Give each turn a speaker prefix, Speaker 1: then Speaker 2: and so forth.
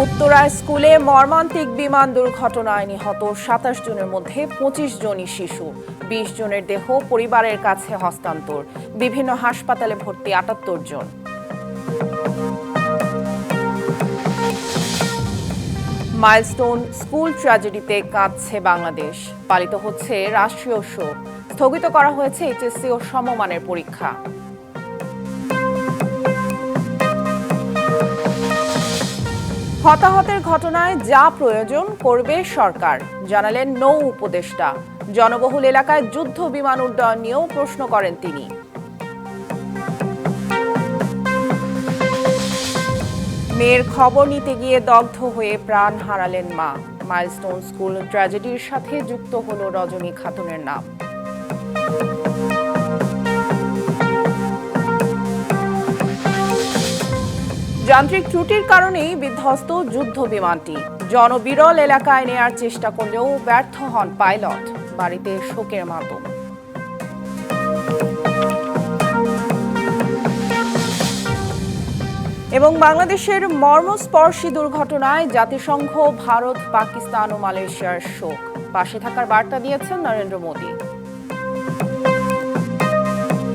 Speaker 1: উত্তরায় স্কুলে মর্মান্তিক বিমান দুর্ঘটনায় নিহত ২৭ জনের মধ্যে ২৫ জনই শিশু। ২০ জনের দেহ পরিবারের কাছে হস্তান্তর। বিভিন্ন হাসপাতালে ভর্তি ৭৮ জন। মাইলস্টোন স্কুল ট্র্যাজেডিতে কাঁদছে বাংলাদেশ। পালিত হচ্ছে রাষ্ট্রীয় শোক। স্থগিত করা হয়েছে এইচএসসি ও সমমানের পরীক্ষা। হতাহতের ঘটনায় যা প্রয়োজন করবে সরকার, জানালেন নৌ উপদেষ্টা। জনবহুল এলাকায় যুদ্ধ বিমান উড্ডয়ন নিয়েও প্রশ্ন করেন তিনি। মেয়ের খবর নিতে গিয়ে দগ্ধ হয়ে প্রাণ হারালেন মা। মাইলস্টোন স্কুল ট্র্যাজেডির সাথে যুক্ত হলো রজনী খাতুনের নাম। যান্ত্রিক ত্রুটির কারণেই বিধ্বস্ত যুদ্ধ বিমানটি। জনবিরল এলাকায় নেয়ার চেষ্টা করলেও ব্যর্থ হন পাইলট। বাড়িতে শোকের মাতম। এবং বাংলাদেশের মর্মস্পর্শী দুর্ঘটনায় জাতিসংঘ, ভারত, পাকিস্তান ও মালয়েশিয়ার শোক। পাশে থাকার বার্তা দিয়েছেন নরেন্দ্র মোদি।